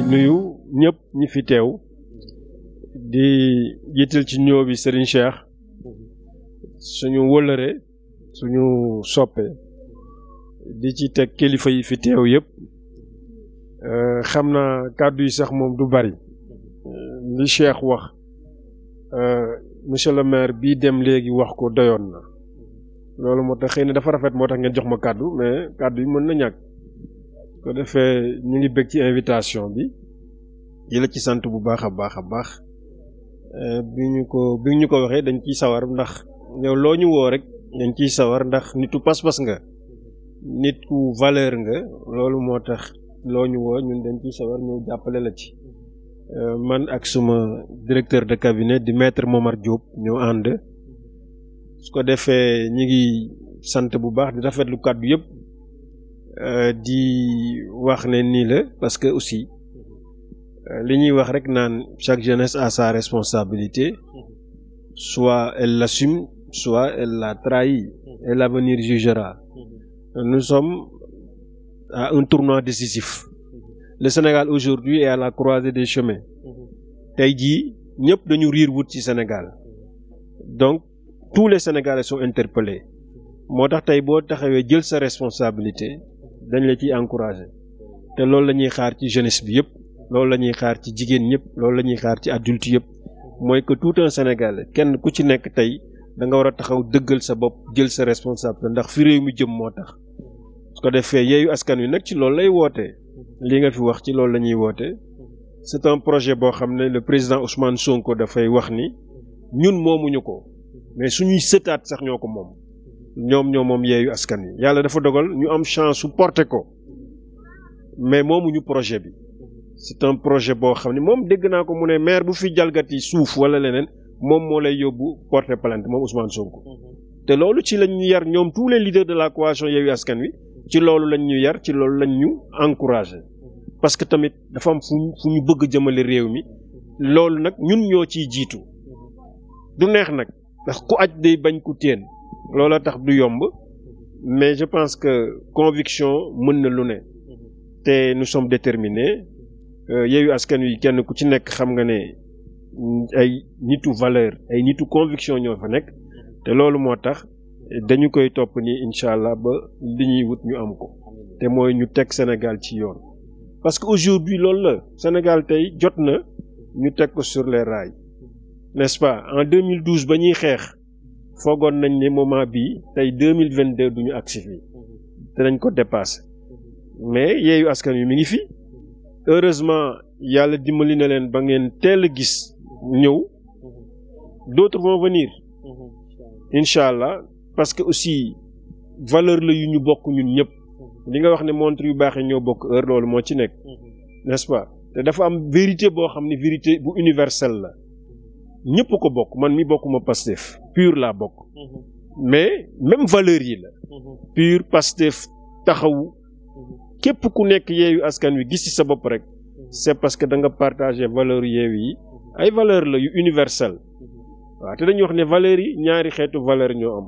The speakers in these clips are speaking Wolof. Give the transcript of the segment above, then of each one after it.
nuyu ñëpp ñi fi teew di jiital ci nuyoo bi Serigne Cheikh suñu wëllëre suñu soppe di ci teg kilifa yi fi teew yëpp xam naa kàddu yi sax moom du bari li Cheikh wax monsieur le maire bii dem léegi wax ko doyoon na loolu moo tax xëy na dafa rafet moo tax ngeen jox ma kàddu mais kàddu yi mën na ñàkk ko defee ñu ngi bëgg ci invitation bi di la ci sant bu baax a baax bi ñu ko waxee dañ ciy sawar ndax yow loo ñu woo rek dañ ciy sawar ndax nitu pas-pas nga nit ku valeur nga loolu moo tax loo ñu woo ñun dañ ciy sawar ñu jàppale la ci man ak suma directeur de cabinet di maître Momar Diop ñoo ànd su ko defee ñi ngi sant bu baax di rafetlu kàddu yëpp di wax ne nii la parce que aussi li ñuy wax rek naan chaque jeunesse a sa responsabilité soit elle l'assume soit elle la trahit et l'avenir jugera. Nous sommes à un tournant décisif. Le Sénégal aujourd'hui est à la croisée des chemins. tey jii ñëpp dañu riir wut ci Sénégal donc tous les Sénégalais sont interpellés moo tax tey boo taxawee jël sa responsabilité dañ la ciy encouragé te loolu la ñuy xaar ci jeunesse bi yëpp loolu la ñuy xaar ci jigéen ñëpp loolu la ñuy xaar ci adulte yëpp mooy que tout un Sénégalais kenn ku ci nekk tey da nga war a taxaw dëggal sa bopp jël sa responsabilité ndax fi réew mi jëm moo tax su ko defee yeeyu askan wi nag ci loolu lay wootee li nga fi wax ci loolu la ñuy woote c'est un projet boo xam ne le président Ousmane Sonko dafay wax ni ñun moomuñu ko mais suñuy sëtaat sax ñoo ko moom ñoo moom yeeyu askan wi yàlla dafa dogal ñu am chance su porter ko mais moomuñu projet bi c'est un projet boo xam ne moom dégg naa ko mu ne maire bu fi jalgati suuf wala leneen moom moo lay yóbbu porter plainte moom Ousmane Sonko te loolu ci lañ ñu yar ñoom tous les leaders de la coalition yeeyu askan wi ci loolu lañ ñu yar ci loolu lañ ñu encouragé parce que tamit dafa am fu ñu bëgg jëmale réew mi loolu nag ñun ñoo ciy jiitu du neex nag ndax ku aj day bañ ku téen loola tax du yomb mais je pense que conviction mën na lu ne te nous sommes déterminés yeeyu askan wi kenn ku ci nekk xam nga ne ay nitu valeur ay nitu conviction ñoo fa nekk te loolu moo tax dañu koy topp ni incha allah ba li ñuy wut ñu am ko te mooy ñu teg Sénégal ci yoon parce que aujourd'hui loolu la Sénégal tey jot na ñu teg ko sur les rails n'est-ce pas en 2012 ba ñuy xeex foogoon nañ ne moment bii tey 2022 duñu agsi fii te dañ ko dépassé mais yeeyu askan wi mi ngi fi heureusement yàlla dimbali na leen ba ngeen teel a gis ñëw d'autres vont venir incha allah parce que aussi valeur la yu ñu bokk ñun ñëpp li nga wax ne montre yu baax yi ñoo bokk heure loolu moo ci nekk n'est-ce pas te dafa am vérité boo xam ne vérité bu universelle la ñëpp ko bokk man mi bokkuma Pastef pur laa bokk mais même valeur yi la pur Pastef taxawu képp ku nekk yeeyu askan wi gis ci sa bopp rek c'est parce que da nga partager valeur yeewu yi ay valeur la yu universelle waaw te dañuy wax ne valeurs yi ñaari xeetu valeur ñoo am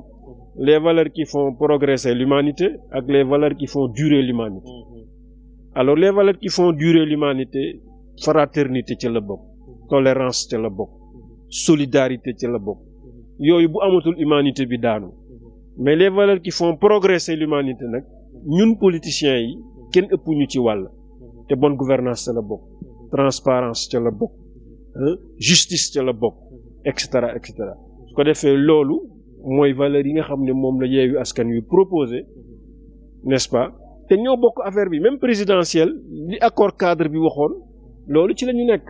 les valeurs qui font progresser l'humanité ak les valeurs qui font durer l'humanité alors les valeurs qui font durer l'humanité fraternité ci la bokk tolérance ci la bokk solidarité ci la bokk yooyu bu amatul humanité bi daanu mais les valeurs qui font progresser l'humanité nag ñun politiciens yi kenn ëpp ñu ci wàll te bonne gouvernance ca la bokk transparence ca la bokk justice ca la bokk et cetera et cetera su ko defee loolu mooy valeur yi nga xam ne moom la yeewu askan wi proposé n'est-ce pas te ñoo bokk affaire bi même présidentielle li accord cadre bi waxoon loolu ci la ñu nekk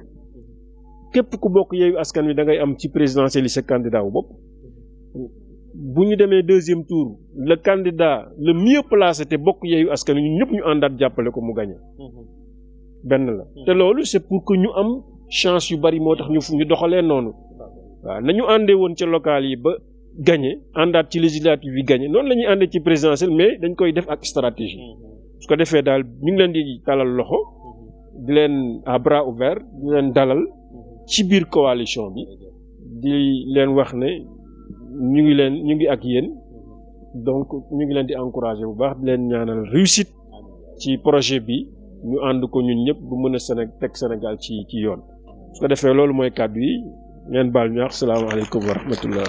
képp ku bokk yeewu askan wi da ngay am ci présidentielle yi sa candidat wu bopp bu ñu demee deuxième tour le candidat le mieux placé te bokk yeewu askan wi ñun ñëpp ñu àndaat jàppale ko mu gagné benn la te loolu c'est pour que ñu am chance yu bari moo tax ñu doxalee noonu waaw nañu àndee woon ca local yi ba gagné àndaat ci législative yi gagné noonu la ñuy àndee ci présidentielle mais dañ koy def ak stratégie su ko defee daal ñu ngi leen di talal loxo di leen à bras ouverts di leen dalal ci biir coalition bi di leen wax ne ñu ngi ak yéen donc ñu ngi leen di encourager bu baax di leen ñaanal réussite ci projet bi ñu ànd ko ñun ñëpp bu mën a teg Sénégal ci yoon su ko defee loolu mooy kàddu yi ngeen baal ñu wax salaamaaleykum wa rahmatullah